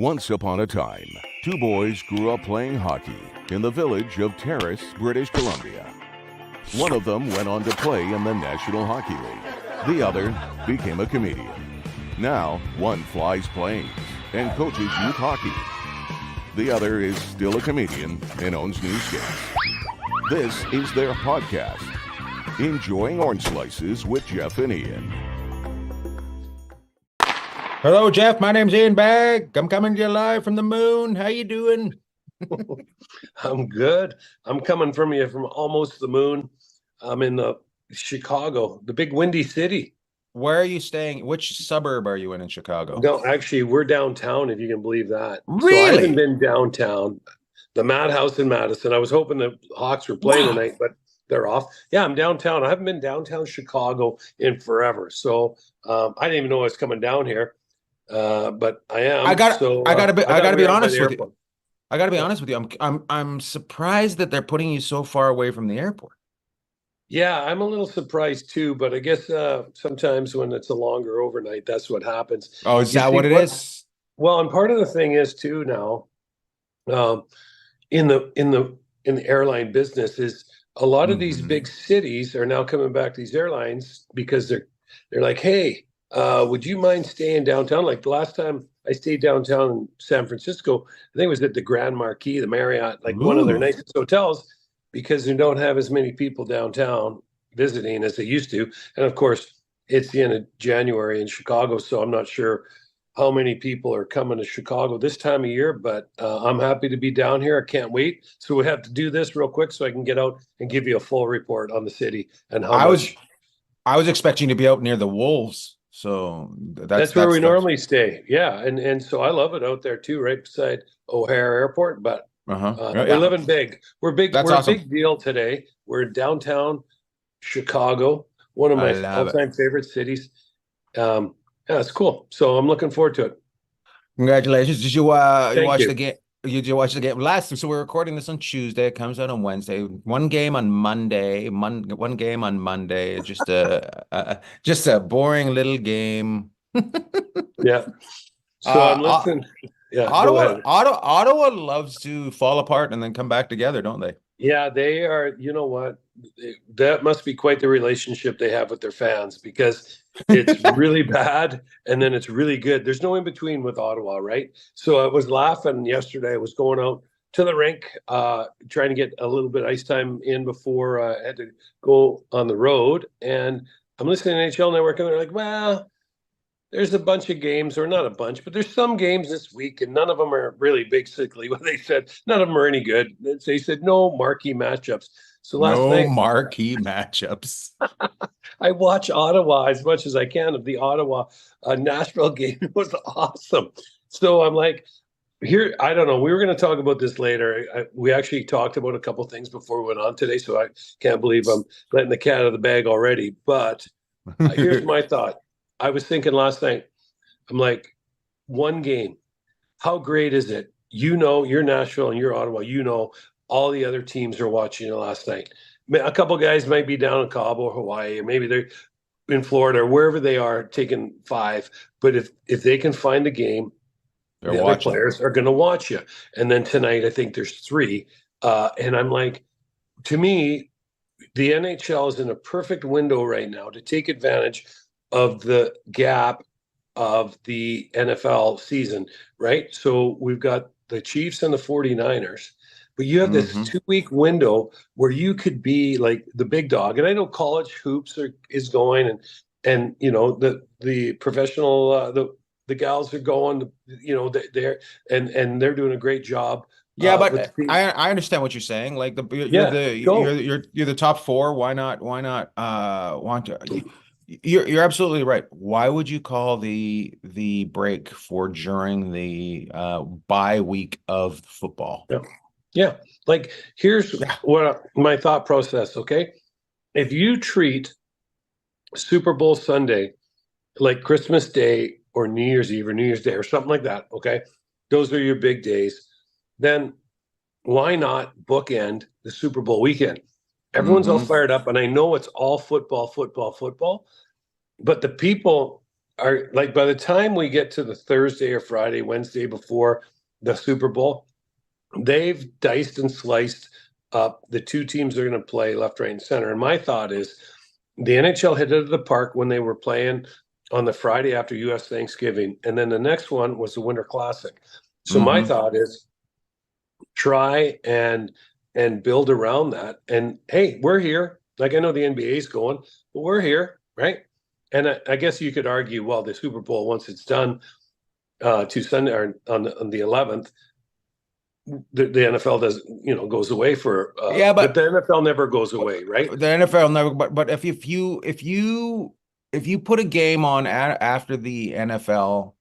Once upon a time, two boys grew up playing hockey in the village of Terrace, British Columbia. One of them went on to play in the National Hockey League. The other became a comedian. Now, one flies planes and coaches youth hockey. The other is still a comedian and owns new skates. This is their podcast, Enjoying Orange Slices with Jeff and Ian. Hello, Jeff. My name's Ian Bagg. I'm coming to you live from the moon. How you doing? I'm good. I'm coming from you from almost the moon. I'm in Chicago, the big windy city. Where are you staying? Which suburb are you in Chicago? No, actually, we're downtown, if you can believe that. Really? So I haven't been downtown. The Madhouse in Madison. I was hoping the Hawks were playing tonight, but they're off. Yeah, I'm downtown. I haven't been downtown Chicago in forever. So I didn't even know I was coming down here. But I am. I gotta be honest with you. I gotta be Yeah. honest with you. I'm surprised that they're putting you so far away from the airport. Yeah, I'm a little surprised too, but I guess sometimes when it's a longer overnight, that's what happens. Oh, is You that see what it is? Well, and part of the thing is too now, in the airline business is a lot of these big cities are now coming back to these airlines because they're like, hey, would you mind staying downtown? Like the last time I stayed downtown in San Francisco, I think it was at the Grand Marquis, the Marriott, like one of their nicest hotels, because they don't have as many people downtown visiting as they used to. And of course, it's the end of January in Chicago, so I'm not sure how many people are coming to Chicago this time of year, but I'm happy to be down here. I can't wait. So we have to do this real quick so I can get out and give you a full report on the city and how much. I was expecting to be out near the Wolves. So that's where we normally stay. Yeah. And so I love it out there too, right beside O'Hare Airport. But we're living big. We're big. We're awesome. A big deal today. We're in downtown Chicago, one of my all-time favorite cities. Yeah, it's cool. So I'm looking forward to it. Congratulations. Did you watch the game? Did you watch the game last? So we're recording this on Tuesday. It comes out on Wednesday. One game on Monday. One game on Monday. Just a boring little game. Yeah. So I'm listening. Yeah. Ottawa loves to fall apart and then come back together, don't they? Yeah, they are. You know what? That must be quite the relationship they have with their fans, because it's really bad and then it's really good. There's no in between with Ottawa, right? So I was laughing yesterday. I was going out to the rink, trying to get a little bit of ice time in before I had to go on the road. And I'm listening to NHL Network, and they're like, well, there's a bunch of games, or not a bunch, but there's some games this week, and none of them are really basically what they said. None of them are any good. They said no marquee matchups. So last night, marquee matchups. I watch Ottawa as much as I can of the Ottawa Nashville game. It was awesome. So I'm like, here, I don't know. We were going to talk about this later. We actually talked about a couple things before we went on today, so I can't believe I'm letting the cat out of the bag already. But here's my thought. I was thinking last night, I'm like, one game, how great is it? You know, you're Nashville and you're Ottawa. You know, all the other teams are watching you last night. A couple guys might be down in Cabo or Hawaii, or maybe they're in Florida or wherever they are taking 5. But if they can find a game, the other players are going to watch you. And then tonight, I think there's 3. And I'm like, to me, the NHL is in a perfect window right now to take advantage of the gap of the NFL season, right? So we've got the Chiefs and the 49ers, but you have this 2-week window where you could be like the big dog. And I know college hoops is going, and you know, the professional, the gals are going, you know, they're doing a great job. Yeah, but I understand what you're saying. Like you're the top 4. Why not? Want to? You're absolutely right. Why would you call the break for during the bye week of football? Yeah. Like here's what my thought process. Okay, if you treat Super Bowl Sunday like Christmas Day or New Year's Eve or New Year's Day or something like that, okay, those are your big days. Then why not bookend the Super Bowl weekend? Everyone's all fired up, and I know it's all football, but the people are like by the time we get to the Thursday or Friday, Wednesday before the Super Bowl, they've diced and sliced up the two teams they're going to play left, right, and center. And my thought is the NHL hit it out of the park when they were playing on the Friday after US Thanksgiving. And then the next one was the Winter Classic. So my thought is try and build around that. And hey, we're here. Like I know the NBA is going, but we're here, right? And I guess you could argue, well, the Super Bowl, once it's done to Sunday or on the 11th, the NFL does, goes away for but the NFL never goes away, right? The NFL never, but if you put a game on after the NFL,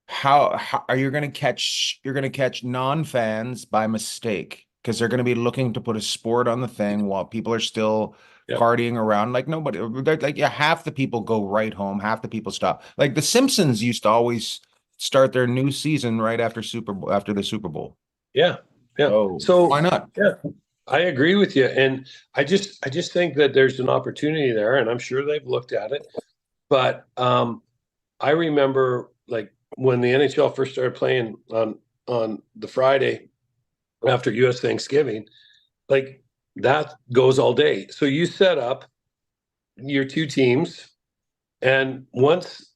how are you going to catch non-fans by mistake, because they're going to be looking to put a sport on the thing while people are still partying around. Like nobody, like half the people go right home, half the people stop. Like the Simpsons used to always start their new season right after the Super Bowl. Yeah. So why not? Yeah, I agree with you, and I just think that there's an opportunity there, and I'm sure they've looked at it. But I remember like when the NHL first started playing on the Friday after US Thanksgiving, like that goes all day. So you set up your two teams, and once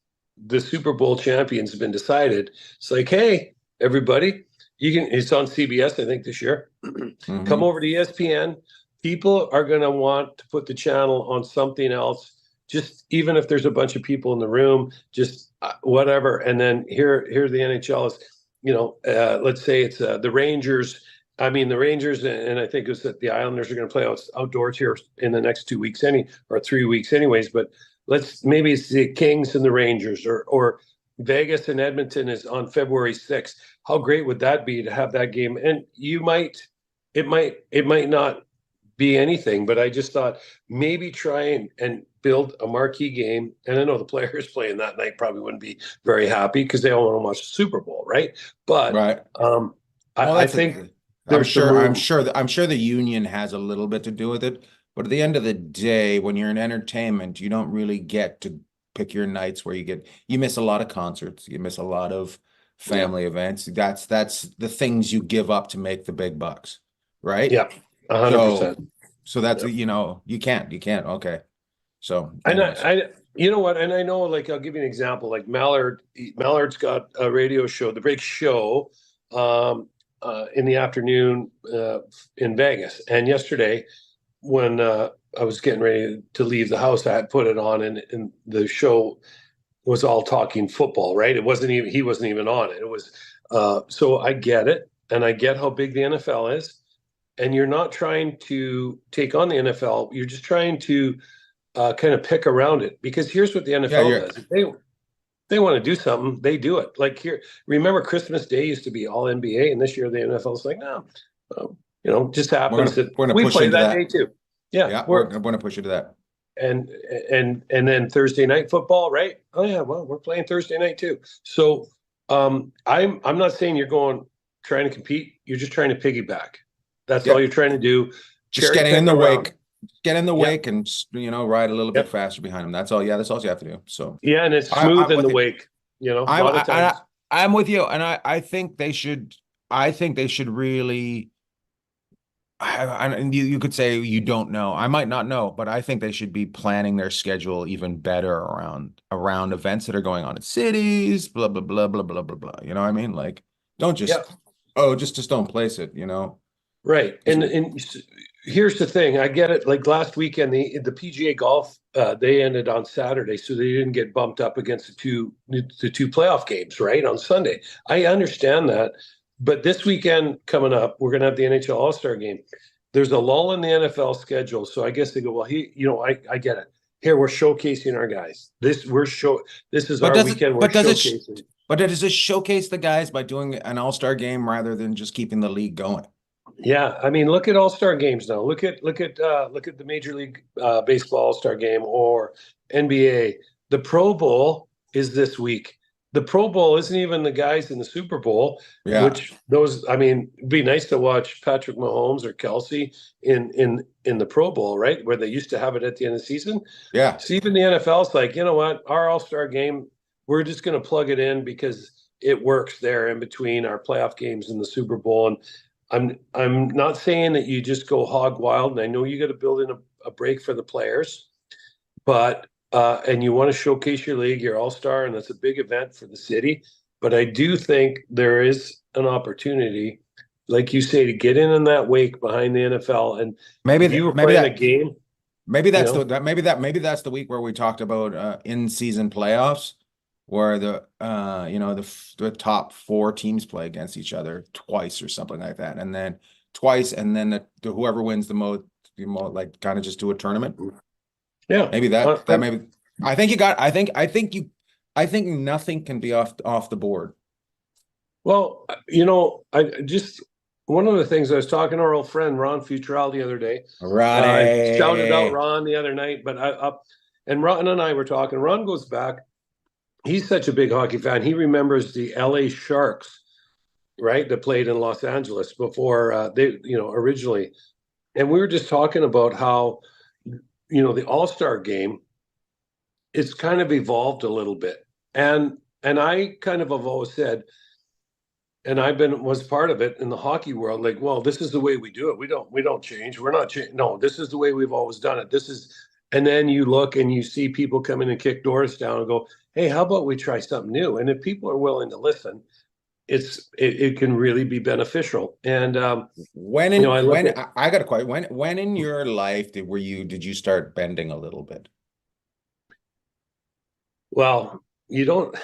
the Super Bowl champion's been decided, it's like, hey, everybody, it's on CBS, I think, this year. Come over to ESPN. People are going to want to put the channel on something else, just even if there's a bunch of people in the room, just whatever. And then here the NHL is, let's say it's the Rangers. I mean, the Rangers, and I think it's that the Islanders are going to play outdoors here in the next 2 weeks, or 3 weeks anyways. But maybe it's the Kings and the Rangers, or Vegas and Edmonton is on February 6th. How great would that be to have that game? And it might not be anything, but I just thought maybe try and build a marquee game. And I know the players playing that night probably wouldn't be very happy because they all want to watch the Super Bowl, right? But I think I'm sure the union has a little bit to do with it. But at the end of the day, when you're in entertainment, you don't really get to pick your nights where you miss a lot of concerts, you miss a lot of family events. That's the things you give up to make the big bucks, right? Yeah, 100%. So that's you can't. Okay. So and I you know what? And I know, like, I'll give you an example. Like Mallard's got a radio show, The Big Show, in the afternoon in Vegas. And yesterday, when I was getting ready to leave the house, I had put it on, and the show was all talking football, right? He wasn't even on it. It was so I get it, and I get how big the NFL is. And you're not trying to take on the NFL. You're just trying to kind of pick around it, because here's what the NFL does. If they want to do something, they do it. Like here, remember Christmas Day used to be all NBA, and this year the NFL's like, no, just happens that we play that day too. Yeah, we're going to push you to that. And then Thursday night football, right? Oh yeah, well, we're playing Thursday night too. So I'm not saying you're trying to compete. You're just trying to piggyback. That's all you're trying to do. Just getting in the wake. Get in the wake and ride a little bit faster behind them. That's all. Yeah, that's all you have to do. So and it's smooth in the wake. I'm with you, and I think they should. I think they should really. And you could say you don't know. I might not know, but I think they should be planning their schedule even better around events that are going on in cities. Blah blah blah blah blah blah blah. You know what I mean? Like, don't just just don't place it. Right. And here's the thing. I get it. Like last weekend, the PGA Golf, they ended on Saturday, so they didn't get bumped up against the two playoff games, right, on Sunday. I understand that. But this weekend coming up, we're going to have the NHL All-Star Game. There's a lull in the NFL schedule. So I guess they go, well, I get it. Here, we're showcasing our guys. This is our weekend. We're showcasing. But does it showcase the guys by doing an All-Star Game rather than just keeping the league going? Yeah, I mean, look at All-Star games now. Look at the Major League Baseball All-Star Game or NBA. The Pro Bowl is this week. The Pro Bowl isn't even the guys in the Super Bowl, which it'd be nice to watch Patrick Mahomes or Kelsey in the Pro Bowl, right? Where they used to have it at the end of the season. Yeah. So even the NFL's like, you know what? Our All-Star game, we're just going to plug it in because it works there in between our playoff games and the Super Bowl. And I'm not saying that you just go hog wild, and I know you got to build in a break for the players, but and you want to showcase your league, your all-star, and that's a big event for the city. But I do think there is an opportunity, like you say, to get in that wake behind the NFL. And maybe if you were playing a game, maybe that's maybe that's the week where we talked about in-season playoffs, where the the top 4 teams play against each other twice or something like that, and then twice, and then the whoever wins the most, like kind of just do a tournament. Yeah, maybe that maybe. I think nothing can be off the board. Well, I just, one of the things I was talking to our old friend Ron Futrell the other day. I shouted out Ron the other night, but and Ron and I were talking. Ron goes back. He's such a big hockey fan. He remembers the LA Sharks, right, that played in Los Angeles before they, originally. And we were just talking about how, the All-Star game, it's kind of evolved a little bit. And I kind of have always said, and was part of it in the hockey world, like, well, this is the way we do it. We don't change. We're not changing. No, this is the way we've always done it. And then you look and you see people come in and kick doors down and go, hey, how about we try something new? And if people are willing to listen, it can really be beneficial. And I got a question. When in your life did you start bending a little bit? Well, you don't.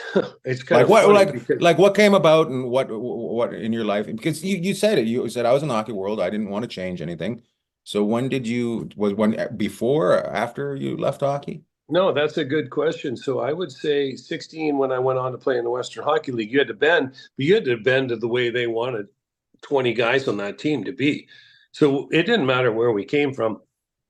It's kind of funny what came about, and what in your life, because you said it. You said, I was in the hockey world. I didn't want to change anything. So when before or after you left hockey? No, that's a good question. So I would say 16, when I went on to play in the Western Hockey League, you had to bend, but you had to bend to the way they wanted 20 guys on that team to be. So it didn't matter where we came from.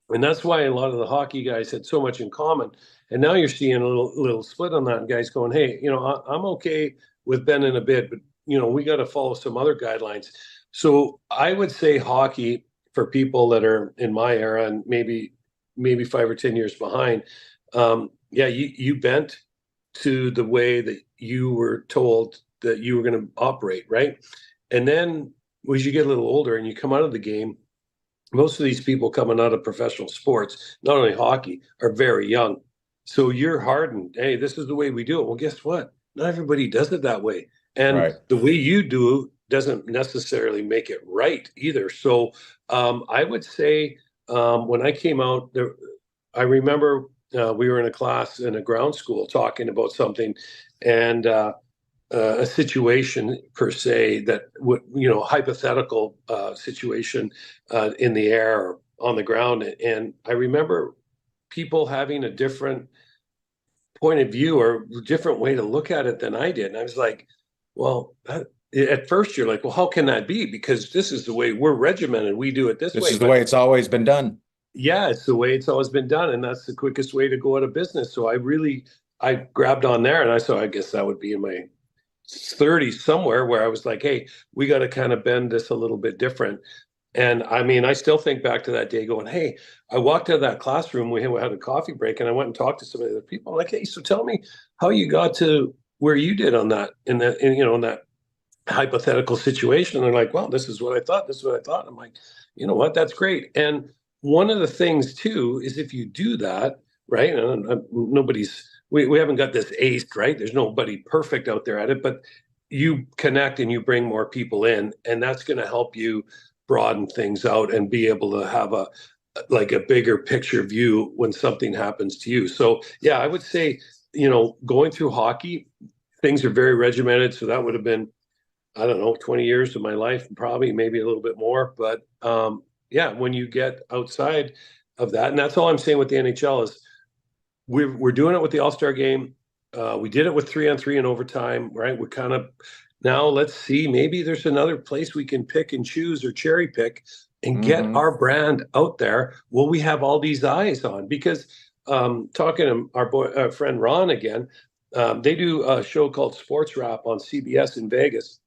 And that's why a lot of the hockey guys had so much in common. And now you're seeing a little split on that. And guys going, hey, I'm okay with bending a bit, but, we got to follow some other guidelines. So I would say hockey, for people that are in my era and maybe 5 or 10 years behind, you bent to the way that you were told that you were going to operate, right? And then as you get a little older and you come out of the game, most of these people coming out of professional sports, not only hockey, are very young. So you're hardened. Hey, this is the way we do it. Well, guess what? Not everybody does it that way. And the way you do doesn't necessarily make it right either. So I would say when I came out there, I remember we were in a class in a ground school talking about something, and a situation per se that would, hypothetical situation in the air or on the ground. And I remember people having a different point of view or different way to look at it than I did. And I was like, well, at first you're like, well, how can that be? Because this is the way we're regimented. We do it this way. This is the way it's always been done. Yeah, it's the way it's always been done. And that's the quickest way to go out of business. So I grabbed on there, and I guess that would be in my 30s somewhere, where I was like, hey, we got to kind of bend this a little bit different. And I mean, I still think back to that day going, hey, I walked out of that classroom, we had a coffee break, and I went and talked to some of the other people. I'm like, hey, so tell me how you got to where you did on that, in that hypothetical situation. And they're like, well, this is what I thought. This is what I thought. I'm like, you know what? That's great. And one of the things too is, if you do that, right? And we haven't got this aced, right? There's nobody perfect out there at it, but you connect and you bring more people in, and that's going to help you broaden things out and be able to have a bigger picture view when something happens to you. So yeah, I would say, going through hockey, things are very regimented. So that would have been, I don't know, 20 years of my life, probably, maybe a little bit more. But yeah, when you get outside of that, and that's all I'm saying with the NHL is we're doing it with the All-Star game. We did it with 3-on-3 in overtime, right? We're kind of, now let's see, maybe there's another place we can pick and choose or cherry pick and get our brand out there. Will we have all these eyes on? Because talking to our friend Ron again, they do a show called Sports Wrap on CBS in Vegas.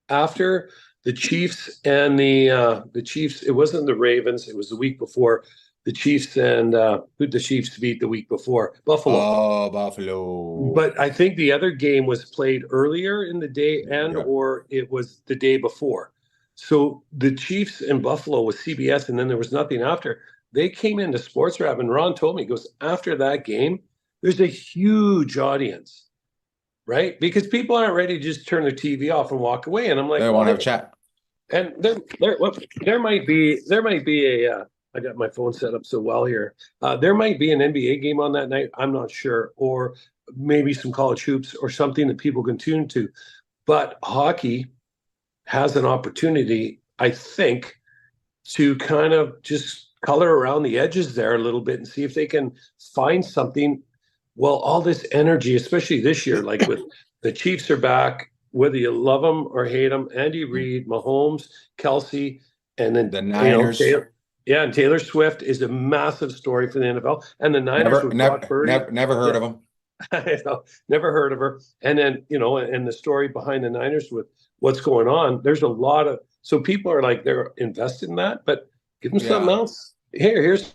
After the Chiefs and the Chiefs, it wasn't the Ravens, it was the week before, the Chiefs and who'd the Chiefs beat the week before? Buffalo. Oh, Buffalo. But I think the other game was played earlier in the day or it was the day before. So the Chiefs and Buffalo was CBS, and then there was nothing after. They came into Sports Wrap, and Ron told me, he goes, after that game, there's a huge audience, right? Because people aren't ready to just turn their TV off and walk away. And I'm like, they want to have a chat. And there might be a I got my phone set up so well here. There might be an NBA game on that night. I'm not sure, or maybe some college hoops or something that people can tune to. But hockey has an opportunity, I think, to kind of just color around the edges there a little bit and see if they can find something. Well, all this energy, especially this year, like with the Chiefs are back, whether you love them or hate them, Andy Reid, Mahomes, Kelsey, and then the Niners. And Taylor Swift is a massive story for the NFL. And the Niners never heard of them. I know, never heard of her. And then, and the story behind the Niners with what's going on, there's a lot of, so people are like, they're invested in that, but give them something else. Here's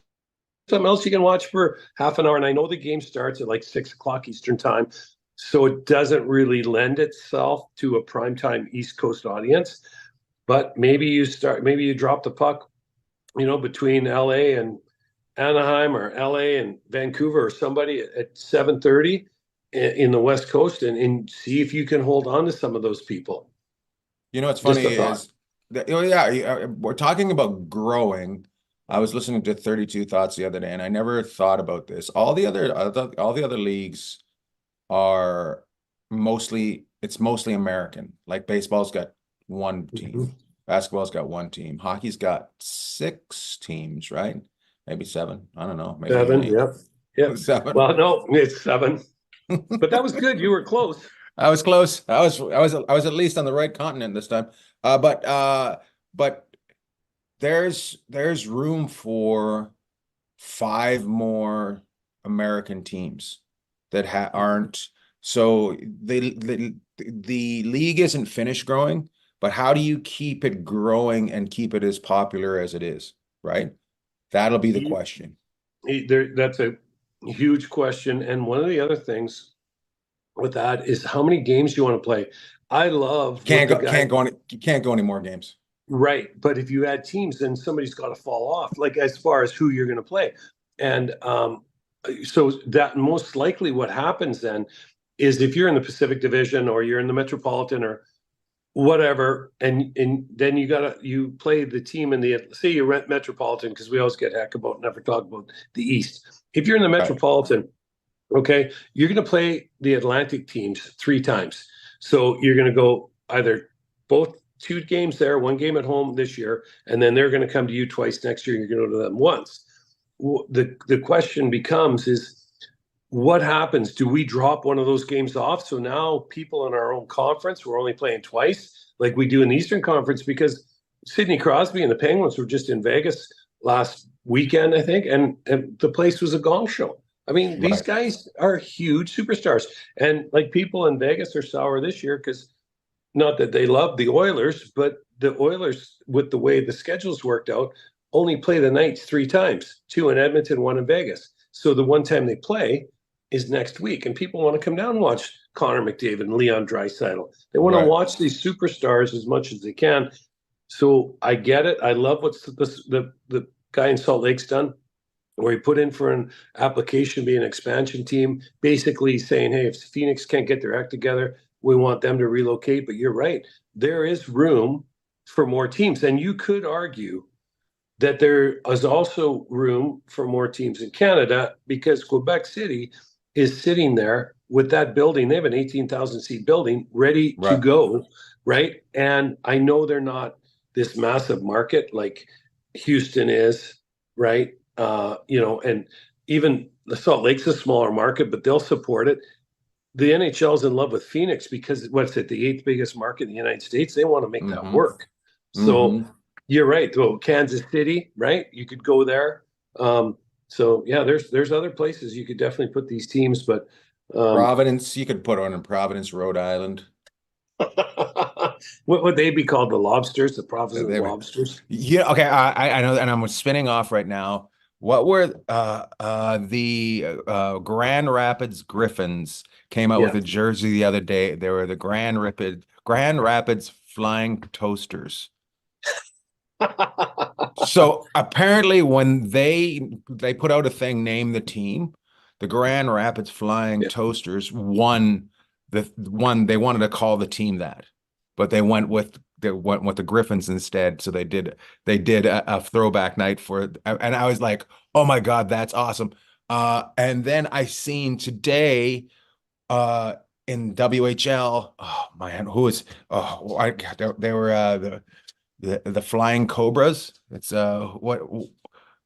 something else you can watch for half an hour. And I know the game starts at like 6:00 Eastern time. So it doesn't really lend itself to a primetime East Coast audience, but maybe you drop the puck, between LA and Anaheim or LA and Vancouver or somebody at 7:30 in the West Coast and see if you can hold on to some of those people. What's funny is that, we're talking about growing. I was listening to 32 Thoughts the other day, and I never thought about this. All the other leagues are mostly American. Like baseball's got one team, basketball's got one team, hockey's got 6 teams, right? Maybe 7. I don't know. Maybe 7. 8. Yep. 7. Well, no, it's 7. But that was good. You were close. I was close. I was at least on the right continent this time. But there's room for 5 more American teams that aren't. So the league isn't finished growing, but how do you keep it growing and keep it as popular as it is, right? That'll be the question. That's a huge question. And one of the other things with that is how many games do you want to play? I love can't go any more games. Right. But if you add teams, then somebody's got to fall off, like as far as who you're going to play. And so that most likely what happens then is if you're in the Pacific Division or you're in the Metropolitan or whatever, and then you play the team in the, say you rent Metropolitan, because we always get heck about never talk about the East. If you're in the Metropolitan, okay, you're going to play the Atlantic teams 3 times. So you're going to go either both 2 games there, 1 game at home this year, and then they're going to come to you twice next year. You're going to go to them once. The question becomes is, what happens? Do we drop one of those games off? So now people in our own conference, we're only playing twice like we do in the Eastern Conference, because Sidney Crosby and the Penguins were just in Vegas last weekend, I think, and the place was a gong show. I mean, these guys are huge superstars. And like people in Vegas are sour this year because not that they love the Oilers, but the Oilers, with the way the schedules worked out, only play the Knights 3 times, 2 in Edmonton, 1 in Vegas. So the one time they play is next week, and people want to come down and watch Connor McDavid and Leon Draisaitl. They want to watch these superstars as much as they can. So I get it. I love what the guy in Salt Lake's done, where he put in for an application to be an expansion team, basically saying, hey, if Phoenix can't get their act together, we want them to relocate. But you're right. There is room for more teams. And you could argue that there is also room for more teams in Canada, because Quebec City is sitting there with that building. They have an 18,000 seat building ready to go, right? And I know they're not this massive market like Houston is, right? And even the Salt Lake's a smaller market, but they'll support it. The NHL's in love with Phoenix because what's it, the 8th biggest market in the United States? They want to make that work. So you're right. Well, Kansas City, right? You could go there. So yeah, there's other places you could definitely put these teams, but Providence, you could put on in Providence, Rhode Island. What would they be called? The Lobsters, the Providence Lobsters? Yeah, okay. I know, and I'm spinning off right now. What were the Grand Rapids Griffins came out with Yeah. a jersey the other day. They were the Grand Rapids Flying Toasters. So apparently when they put out a thing, name the team, the Grand Rapids Flying Yeah. Toasters won they wanted to call the team that, but they went with the Griffins instead. So they did a throwback night for it. And I was like, oh my God, that's awesome. And then I seen today in WHL, oh man, they were the Flying Cobras. It's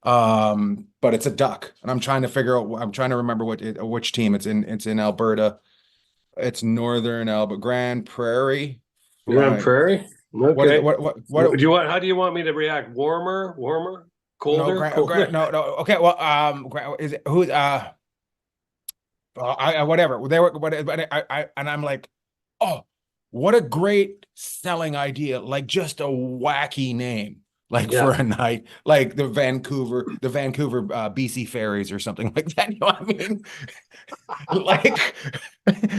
but it's a duck, and I'm trying to remember which team it's in Alberta. It's Northern Alberta, Grand Prairie. Grand Prairie. Okay. What Do you want? How do you want me to react? Warmer, colder, colder? No. Okay, well, is it who's whatever they were, but and I'm like, oh, what a great selling idea! Like just a wacky name, like for a night, like the Vancouver BC Ferries or something like that. You know what I mean? Like,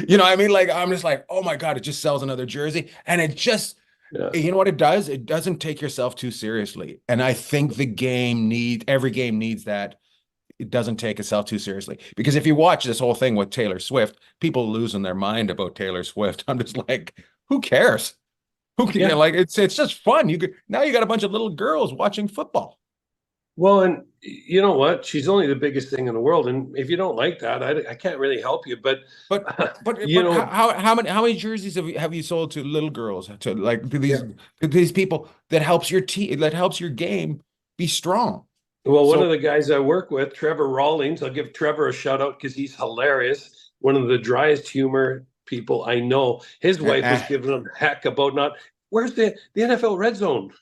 you know what I mean? Like I'm just like, oh my God, it just sells another jersey, and it just. Yeah. You know what it does? It doesn't take yourself too seriously. And I think every game needs that. It doesn't take itself too seriously. Because if you watch this whole thing with Taylor Swift, people losing their mind about Taylor Swift. I'm just like, who cares? Yeah. Like it's just fun. Now you got a bunch of little girls watching football. Well, and you know what? She's only the biggest thing in the world, and if you don't like that, I can't really help you. But you know, how many jerseys have you sold to little girls, to like to these people that helps your game be strong? Well, one of the guys I work with, Trevor Rawlings, I'll give Trevor a shout out because he's hilarious. One of the driest humor people I know. His wife was giving him heck about where's the NFL red zone?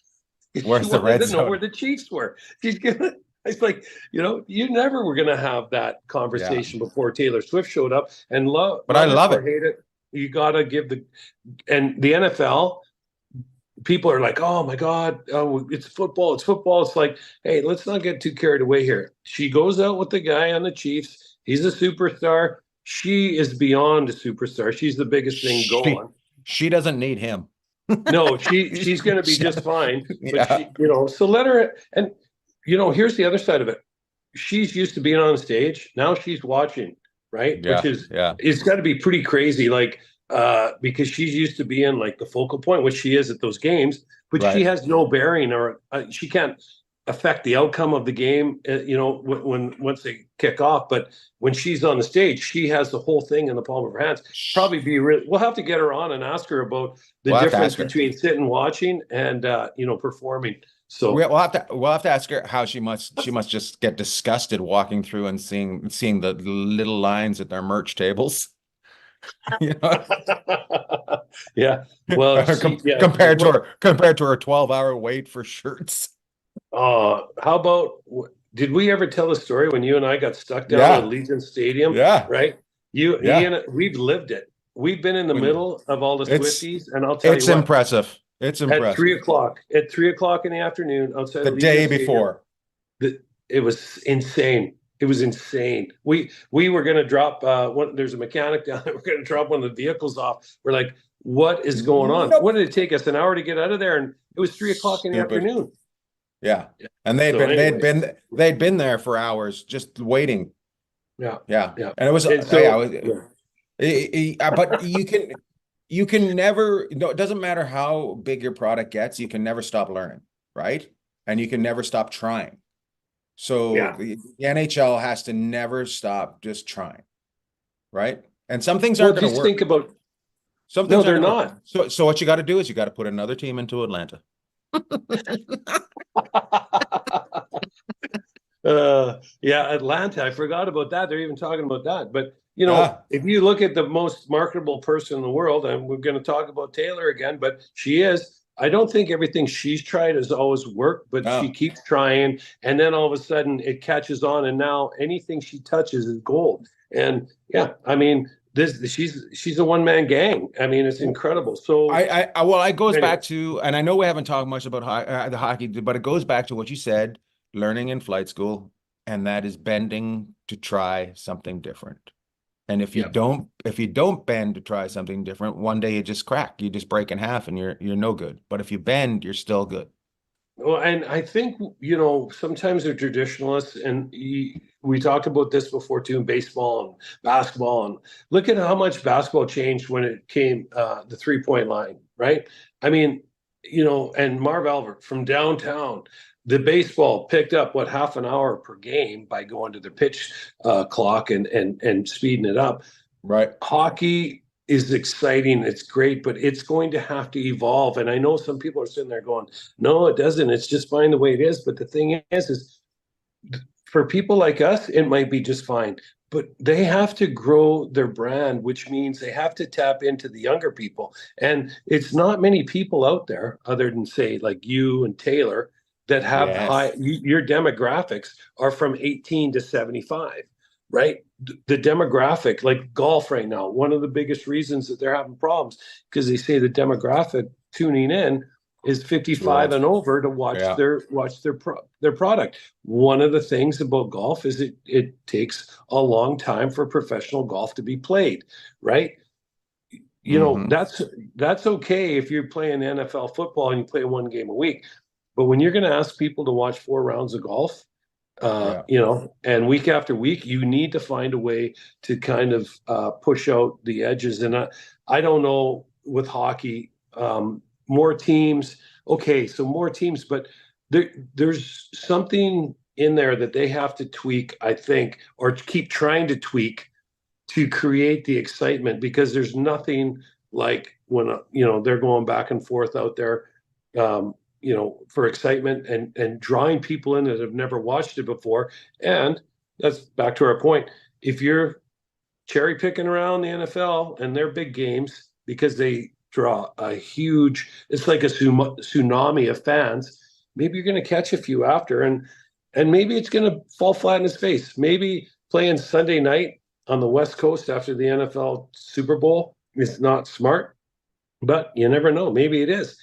Where's the red zone? Know where the Chiefs were. It's like, you never were going to have that conversation before Taylor Swift showed up. And I love it. Hate it. You got to give the NFL. People are like, oh my God, it's football. It's football. It's like, hey, let's not get too carried away here. She goes out with the guy on the Chiefs. He's a superstar. She is beyond a superstar. She's the biggest thing going. She doesn't need him. No, she's going to be just fine. But so let her. And here's the other side of it. She's used to being on stage. Now she's watching, right? Yeah, which is it's got to be pretty crazy. Like because she's used to being like the focal point, which she is at those games, but she has no bearing or she can't affect the outcome of the game. Once they kick off, but when she's on the stage, she has the whole thing in the palm of her hands. Probably we'll have to get her on and ask her about the difference between sitting watching and performing. So we'll have to ask her how she must just get disgusted walking through and seeing the little lines at their merch tables. Yeah. Well, compared to her 12-hour wait for shirts. How about, did we ever tell the story when you and I got stuck down at Legion Stadium? Yeah. Right. Ian, we've lived it. We've been in the middle of all the Swifties, and I'll tell you it's impressive. It's impressive. At 3:00 in the afternoon outside the day before. It was insane. It was insane. We were going to drop there's a mechanic down there. We're going to drop one of the vehicles off. We're like, what is going on? What did it take us? An hour to get out of there? And it was 3:00 in the afternoon. Yeah. And they'd been there for hours just waiting. Yeah. And it was but you can never, it doesn't matter how big your product gets, you can never stop learning, right? And you can never stop trying. So the NHL has to never stop just trying, right? And some things aren't going to work. Think about something. No, they're not. So what you got to do is you got to put another team into Atlanta. Atlanta. I forgot about that. They're even talking about that. But if you look at the most marketable person in the world, and we're going to talk about Taylor again, but she is. I don't think everything she's tried has always worked, but she keeps trying, and then all of a sudden it catches on, and now anything she touches is gold. And she's a one-man gang. I mean, it's incredible. So it goes back to, and I know we haven't talked much about the hockey, but it goes back to what you said, learning in flight school, and that is bending to try something different. And if you Yeah. don't bend to try something different, one day you just crack, you just break in half, and you're no good. But if you bend, you're still good. Well, and I think, you know, sometimes they're traditionalists, and we talked about this before too in baseball and basketball. And look at how much basketball changed when it came the 3-point line, right? I mean, you know, and Marv Albert from downtown, the baseball picked up what half an hour per game by going to the pitch clock and speeding it up. Right. Hockey is exciting. It's great, but it's going to have to evolve. And I know some people are sitting there going, no, it doesn't. It's just fine the way it is. But the thing is for people like us, it might be just fine. But they have to grow their brand, which means they have to tap into the younger people. And it's not many people out there, other than say like you and Taylor, that have Yes. your demographics are from 18 to 75, right? The demographic, like golf right now, one of the biggest reasons that they're having problems because they say the demographic tuning in is 55 and over to watch their product. One of the things about golf is it takes a long time for professional golf to be played, right? You know, that's okay if you're playing NFL football and you play one game a week. But when you're going to ask people to watch 4 rounds of golf, you know, and week after week, you need to find a way to kind of push out the edges. And I don't know with hockey, more teams. Okay, so more teams, but there's something in there that they have to tweak, I think, or keep trying to tweak to create the excitement, because there's nothing like when you know, they're going back and forth out there, you know, for excitement and drawing people in that have never watched it before. And that's back to our point. If you're cherry picking around the NFL and their big games because they draw a huge, it's like a tsunami of fans, maybe you're going to catch a few after, and maybe it's going to fall flat in his face. Maybe playing Sunday night on the West Coast after the NFL Super Bowl is not smart, but you never know. Maybe it is.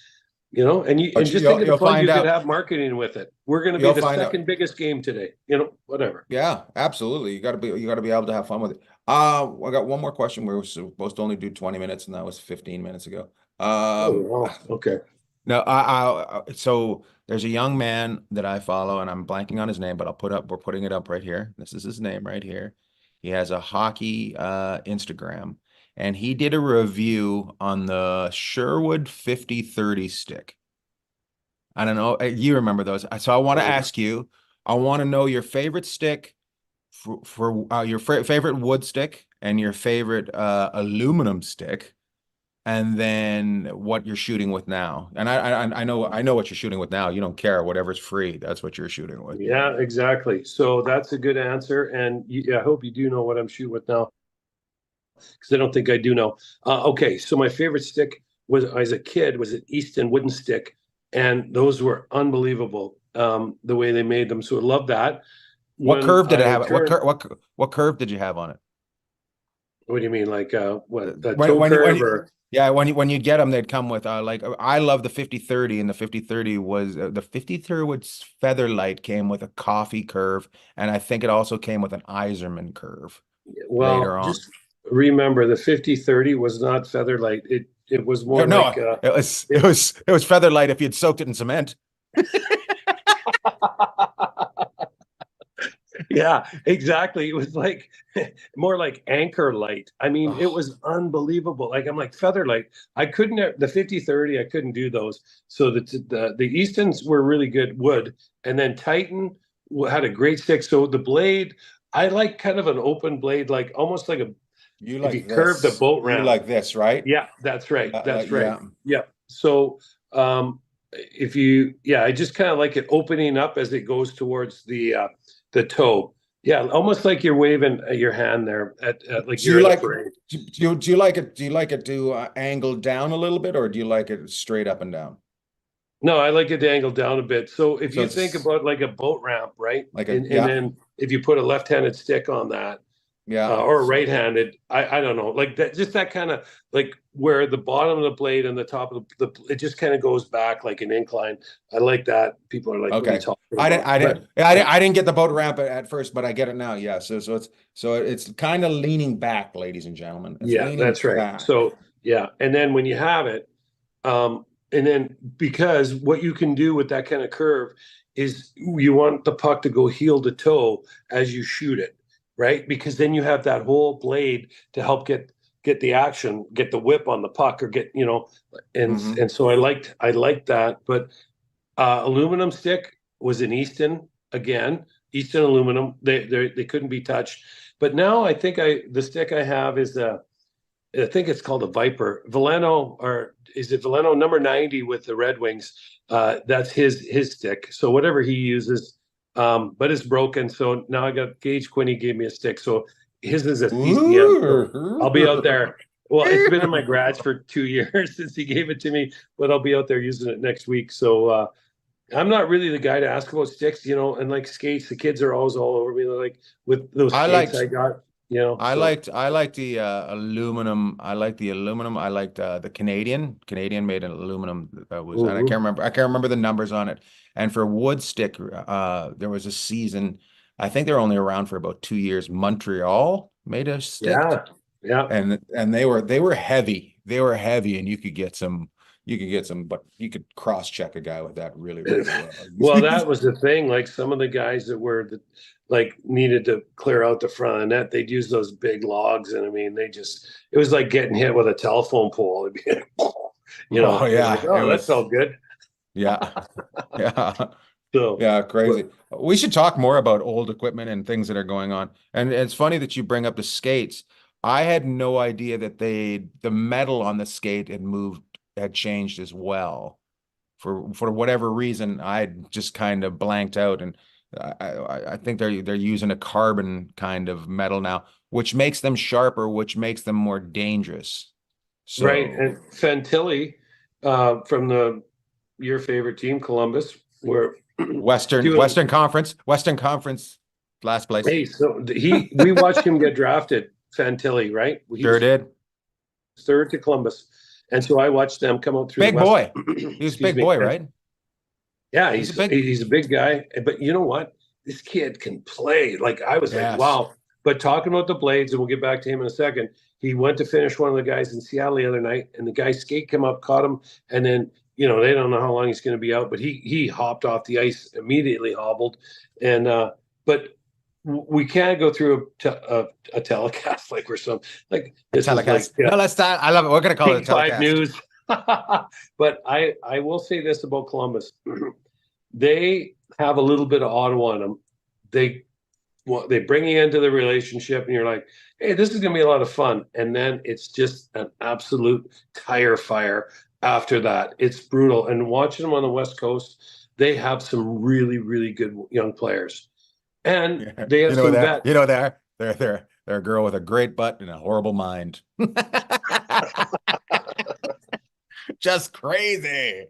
You know, and just think of the fun you could have marketing with it. We're going to be the second biggest game today. You know, whatever. Yeah, absolutely. You got to be able to have fun with it. I got one more question. We were supposed to only do 20 minutes, and that was 15 minutes ago. Okay. No, so there's a young man that I follow, and I'm blanking on his name, but we're putting it up right here. This is his name right here. He has a hockey Instagram, and he did a review on the Sherwood 50-30 stick. I don't know. You remember those. So I want to ask you, I want to know your favorite stick for your favorite wood stick and your favorite aluminum stick, and then what you're shooting with now. And I know what you're shooting with now. You don't care. Whatever's free, that's what you're shooting with. Yeah, exactly. So that's a good answer. And I hope you do know what I'm shooting with now, because I don't think I do know. Okay, so my favorite stick was, as a kid, was an Easton wooden stick, and those were unbelievable. The way they made them, so I love that. What curve did it have? What curve did you have on it? What do you mean, like what the when, toe when, curve when you, or? Yeah, when you get them, they'd come with like, I love the 50-30, and the 50-30 was the 50-30 was Featherlight came with a coffee curve, and I think it also came with an Iserman curve. Well, later on. just remember the 50-30 was not Featherlight. It was more like it was Featherlight if you'd soaked it in cement. Yeah, exactly. It was like more like Anchor Light. I mean, it was unbelievable. Like, I'm like, Featherlight. I couldn't, the 50-30, I couldn't do those. So the Eastons were really good wood, and then Titan had a great stick. So the blade, I like kind of an open blade, like almost like if you curve the boat ramp. You like this, right? Yeah, that's right. That's right. Yeah. So I just kind of like it opening up as it goes towards the toe. Yeah, almost like you're waving your hand there at like do you like it to angle down a little bit, or do you like it straight up and down? No, I like it to angle down a bit. So if you think about like a boat ramp, right? And then if you put a left-handed stick on that, Yeah. Or right-handed. I don't know, like that, just that kind of like where the bottom of the blade and the top of the it just kind of goes back like an incline. I like that. People are like, what are you Okay. talking I didn't, about? I But didn't, I didn't, I didn't get the boat ramp at first, but I get it now. Yeah. So it's kind of leaning back, ladies and gentlemen. It's yeah, leaning that's right. back. So yeah, and then when you have it, and then because what you can do with that kind of curve is you want the puck to go heel to toe as you shoot it, right? Because then you have that whole blade to help get the action, get the whip on the puck, or get, and so I liked that. But aluminum stick was in Easton again. Easton aluminum. They couldn't be touched. But now I think the stick I have is I think it's called a Viper. Veleno, or is it Veleno number 90 with the Red Wings? That's his stick. So whatever he uses, but it's broken. So now I got Gage Quinney gave me a stick. So his is a CCM. So I'll be out there. Well, it's been in my garage for 2 years since he gave it to me, but I'll be out there using it next week. So I'm not really the guy to ask about sticks, and like skates, the kids are always all over me. They're like with those I skates liked I got, I so liked I liked the aluminum. I liked the aluminum. I liked the Canadian made an aluminum that was, and mhm. I can't remember the numbers on it. And for wood stick, there was a season, I think they're only around for about 2 years. Montreal made a stick, Yeah, yeah. and they were heavy. They were heavy, and you could get some, but you could cross check a guy with that really, really well. Well, that was the thing. Like some of the guys that like needed to clear out the front of the net, they'd use those big logs, and I mean, it was like getting hit with a telephone pole. It'd be, Oh you're like, yeah, it oh, that was. felt good. Yeah. Yeah. So, Yeah, but crazy. We should talk more about old equipment and things that are going on. And it's funny that you bring up the skates. I had no idea that the metal on the skate had changed as well. For whatever reason, I just kind of blanked out, and I think they're using a carbon kind of metal now, which makes them sharper, which makes them more dangerous. right, So and Fantilli, from your favorite team, Columbus, were doing. Western Conference, last place. Hey, so we watched him get drafted, Fantilli, right? He Sure was did. third to Columbus, and so I watched them come out through the Big West. boy. He was a Excuse big me. boy, right? Yeah, He's a he's a big guy, but you know what? This kid can play. Like I was like, yes. wow. But talking about the blades, and we'll get back to him in a second. He went to finish one of the guys in Seattle the other night, and the guy's skate came up, caught him, and then they don't know how long he's going to be out, but he hopped off the ice immediately, hobbled, and but we can't go through a telecast like we're some like A this is like telecast. No, let's start. I love it. We're gonna call it a Big Five telecast. News. But I will say this about Columbus. They have a little bit of Ottawa in them. They bring you into the relationship, and you're like, hey, this is going to be a lot of fun. And then it's just an absolute tire fire after that. It's brutal. And watching them on the West Coast, they have some really, really good young players. And Yeah. they have some vets. They're a girl with a great butt and a horrible mind. Just crazy.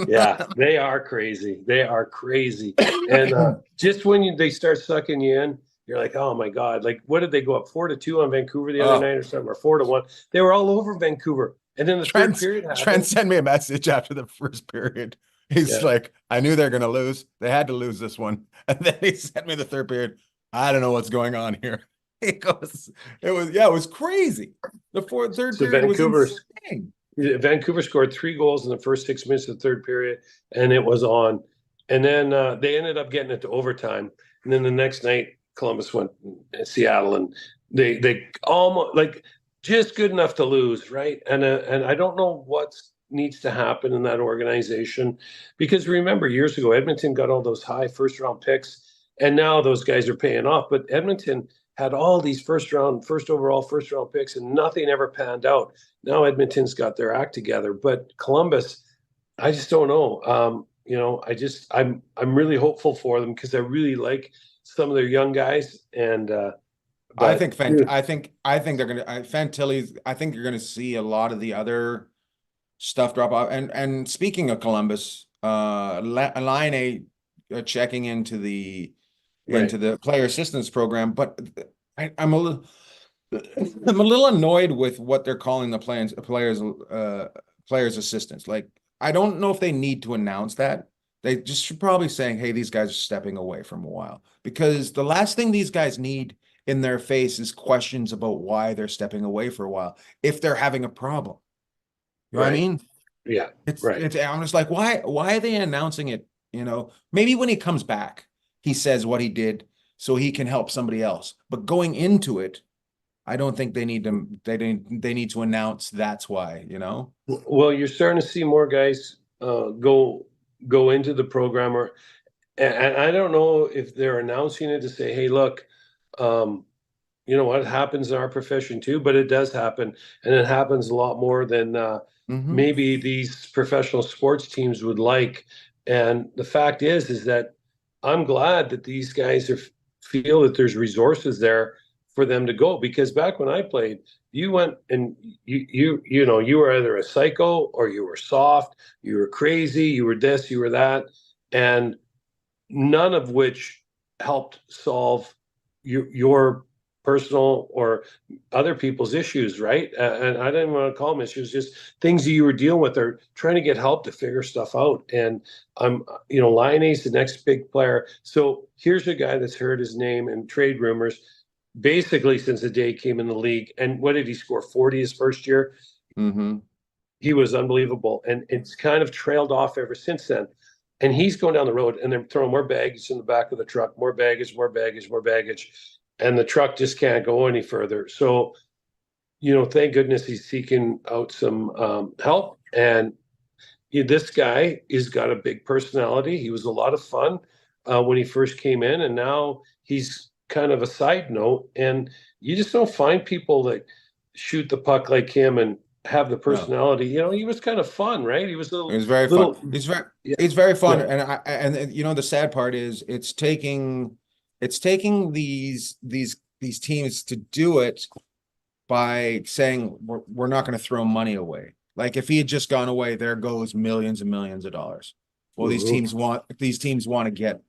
Yeah, they are crazy. They are crazy. And just when they start sucking you in, you're like, oh my God. Like, what did they go up 4-2 on Vancouver the other Oh, night or something, or 4-1? They were all over Vancouver. And then the third period Trent happened. sent me a message after the first period. He's Yeah. like, I knew they're gonna lose. They had to lose this one. And then he sent me the third period. I don't know what's going on here. He goes, it was crazy. The third So period was insane. Vancouver scored 3 goals in the first 6 minutes of the third period, and it was on. And then they ended up getting it to overtime. And then the next night, Columbus went to Seattle, and they almost like just good enough to lose, right? And I don't know what needs to happen in that organization, because remember years ago Edmonton got all those high first round picks, and now those guys are paying off. But Edmonton had all these first overall first round picks, and nothing ever panned out. Now Edmonton's got their act together, but Columbus, I just don't know. I'm really hopeful for them because I really like some of their young guys, and I think they're gonna Fantilli's. I think you're gonna see a lot of the other stuff drop off. And speaking of Columbus, Line checking into the right. player assistance program, but I'm a little I'm a little annoyed with what they're calling the players assistants. Like, I don't know if they need to announce that. They just should probably saying, hey, these guys are stepping away from a while, because the last thing these guys need in their face is questions about why they're stepping away for a while if they're having a problem. You know what I Right. mean? Yeah. Right. I'm just like, why are they announcing it? You know, maybe when he comes back, he says what he did so he can help somebody else. But going into it, I don't think they need them. They need to announce that's why, you know? Well, you're starting to see more guys go into the program, and I don't know if they're announcing it to say, "Hey, look, um, you know what happens in our profession too," but it does happen, and it happens a lot more than Mm-hmm. maybe these professional sports teams would like. And the fact is that I'm glad that these guys feel that there's resources there for them to go, because back when I played, you went and you were either a psycho or you were soft, you were crazy, you were this, you were that, and none of which helped solve your personal or other people's issues, right? And I didn't want to call them issues, just things that you were dealing with, or trying to get help to figure stuff out. And Lione's the next big player. So here's a guy that's heard his name in trade rumors basically since the day he came in the league. And what did he score? 40 his first year? Mm-hmm. He was unbelievable. And it's kind of trailed off ever since then. And he's going down the road and they're throwing more baggage in the back of the truck, more baggage, more baggage, more baggage. And the truck just can't go any further. So, thank goodness he's seeking out some help. And this guy has got a big personality. He was a lot of fun when he first came in, and now he's kind of a side note. And you just don't find people that shoot the puck like him and have the No, personality. He was kind of fun, right? He was a it was very fun. little, yeah, It's very fun. yeah, And you know, the sad part is it's taking these teams to do it by saying we're not going to throw money away. Like, if he had just gone away, there goes millions and millions of dollars. Well, mhm, these teams want to get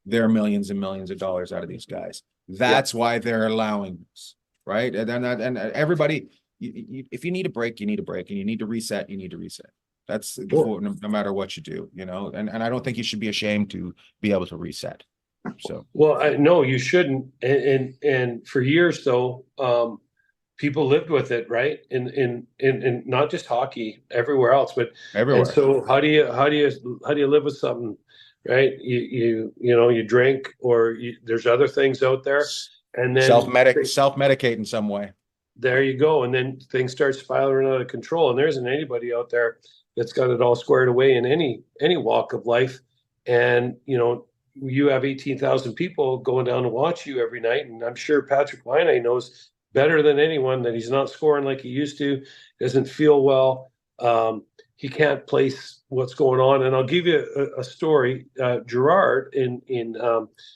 their millions and millions of dollars out of these guys. yeah. That's why they're allowing this, right? And everybody, if you need a break, you need a break, and you need to reset, you need to reset. That's Well, before, no matter what you do, you know. And I don't think you should be ashamed to be able to reset. So no, you shouldn't. And for years though, people lived with it, right? In not just hockey, everywhere else. And everywhere, so how do you live with something, right? You drink, or there's other things out there, and then self-medicate in some way. there you go, and then things start spiraling out of control. And there isn't anybody out there that's got it all squared away in any walk of life. And you have 18,000 people going down to watch you every night, and I'm sure Patrick Laine knows better than anyone that he's not scoring like he used to, doesn't feel well. He can't place what's going on. And I'll give you a story. Gerard in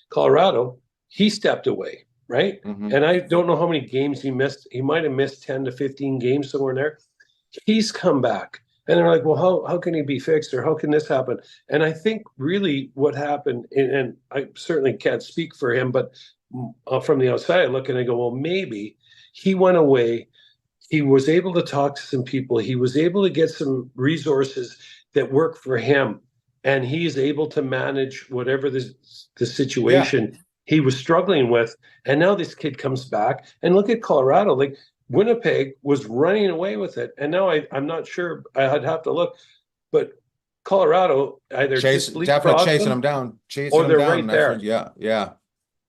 Colorado, he stepped away, right? Mm-hmm. And I don't know how many games he missed. He might have missed 10 to 15 games somewhere in there. He's come back. And they're like, well, how can he be fixed, or how can this happen? And I think really what happened, and I certainly can't speak for him, but from the outside, I look and I go, well, maybe he went away. He was able to talk to some people. He was able to get some resources that work for him. And he's able to manage whatever the Yeah. situation he was struggling with. And now this kid comes back, and look at Colorado. Like, Winnipeg was running away with it. And now I'm not sure, I'd have to look, but Colorado either just Definitely leapfrogged chasing them them down, chasing or them they're down. right there. Yeah, yeah.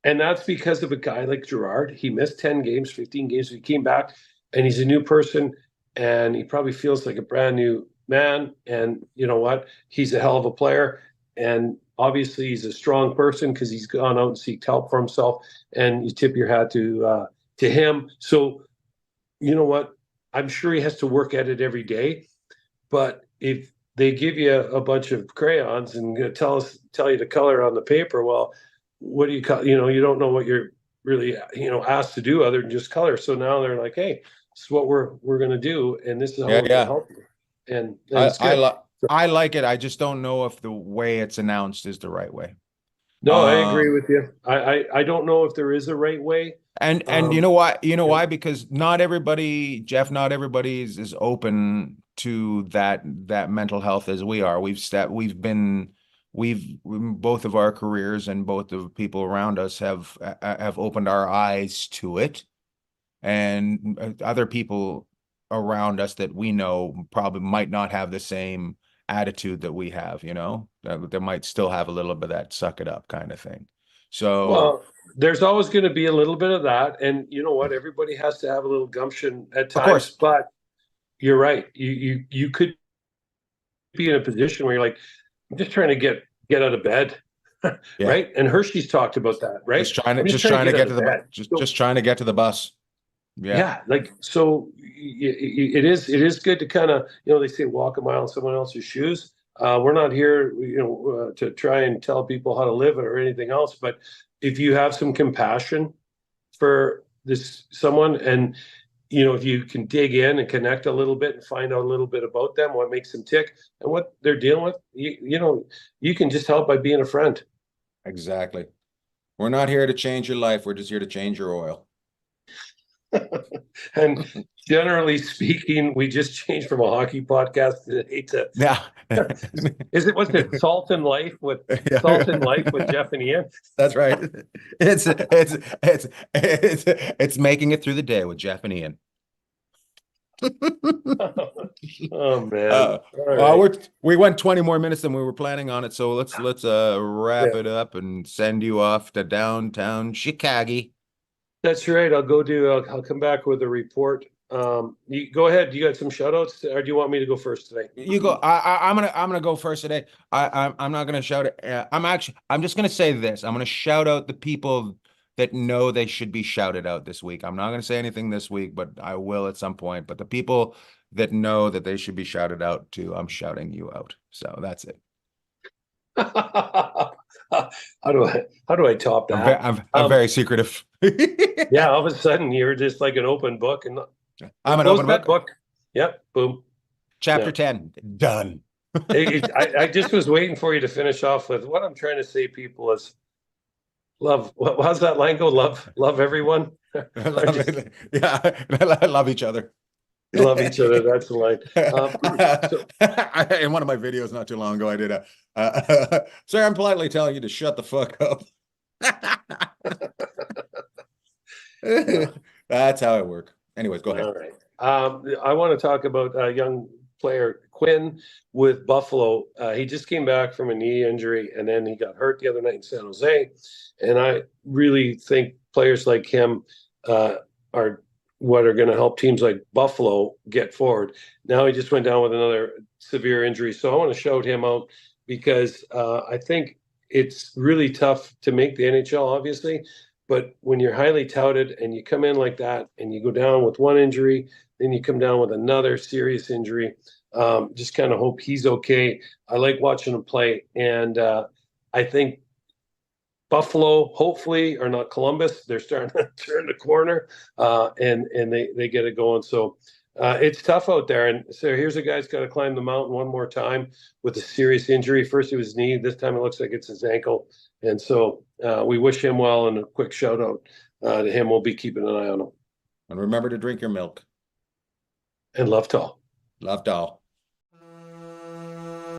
And that's because of a guy like Gerard. He missed 10 games, 15 games. He came back, and he's a new person, and he probably feels like a brand new man. And you know what? He's a hell of a player. And obviously he's a strong person because he's gone out and seeked help for himself. And you tip your hat to him. So you know what? I'm sure he has to work at it every day. But if they give you a bunch of crayons and tell you to color on the paper, well, what do you cut? You don't know what you're really asked to do other than just color. So now they're like, hey, this is what we're going to do, and this is how Yeah, we're going to yeah. help you. And I it's I good. like I like it. I just don't know if the way it's announced is the right way. No, I agree Um, with you. I don't know if there is a right way. And you know why? You know why? Because not everybody, Jeff, not everybody is open to that mental health as we are. We've both of our careers and both of people around us have opened our eyes to it, and other people around us that we know probably might not have the same attitude that we have, you know, that they might still have a little bit of that suck it up kind of thing. So, Well, there's always going to be a little bit of that, and you know what? Everybody has to have a little gumption at of course, times. But you're right. You could be in a position where you're like, I'm just trying to get out of bed, yeah, right? And Hershey's talked about that, right? just trying to I'm get to the bed. just trying to get to the bus. Yeah. Yeah, like so it is good to kind of, you know, they say walk a mile in someone else's shoes. We're not here, you know, to try and tell people how to live or anything else, but if you have some compassion for this someone, and you know, if you can dig in and connect a little bit and find out a little bit about them, what makes them tick and what they're dealing with, you know, you can just help by being a friend. Exactly. We're not here to change your life. We're just here to change your oil. And generally speaking, we just changed from a hockey podcast today to what's it Salt in Life with Jeff and Ian. That's right. It's making it through the day with Jeff and Ian. Oh man. We went 20 more minutes than we were planning on it, so let's wrap it up and send you off to downtown Chicago. That's right. I'll come back with a report. You go ahead. You got some shout outs, or do you want me to go first today? You go. I'm gonna go first today. I'm not gonna shout it. I'm just gonna say this. I'm gonna shout out the people that know they should be shouted out this week. I'm not gonna say anything this week, but I will at some point. But the people that know that they should be shouted out to, I'm shouting you out. So that's it. How do I top that? I'm very secretive. Yeah, all of a sudden you're just like an open book, and I'm an open book. Yep, boom. Chapter 10 done. I just was waiting for you to finish off with what I'm trying to say. People is love. How's that line go? Love everyone. Yeah, love each other. Love each other. That's the line. In one of my videos not too long ago, I did sir, I'm politely telling you to shut the fuck up. That's how it works. Anyways, go ahead. All right. I want to talk about a young player, Quinn, with Buffalo. He just came back from a knee injury, and then he got hurt the other night in San Jose. And I really think players like him are what are going to help teams like Buffalo get forward. Now he just went down with another severe injury, so I want to shout him out because I think it's really tough to make the NHL, obviously, but when you're highly touted and you come in like that and you go down with one injury, then you come down with another serious injury, just kind of hope he's okay. I like watching him play, and I think Buffalo, hopefully, or not Columbus, they're starting to turn the corner, and they get it going. So it's tough out there. And so here's a guy who's got to climb the mountain one more time with a serious injury. First it was knee. This time it looks like it's his ankle. And so we wish him well, and a quick shout out to him. We'll be keeping an eye on him. And remember to drink your milk. And love tall. Love tall.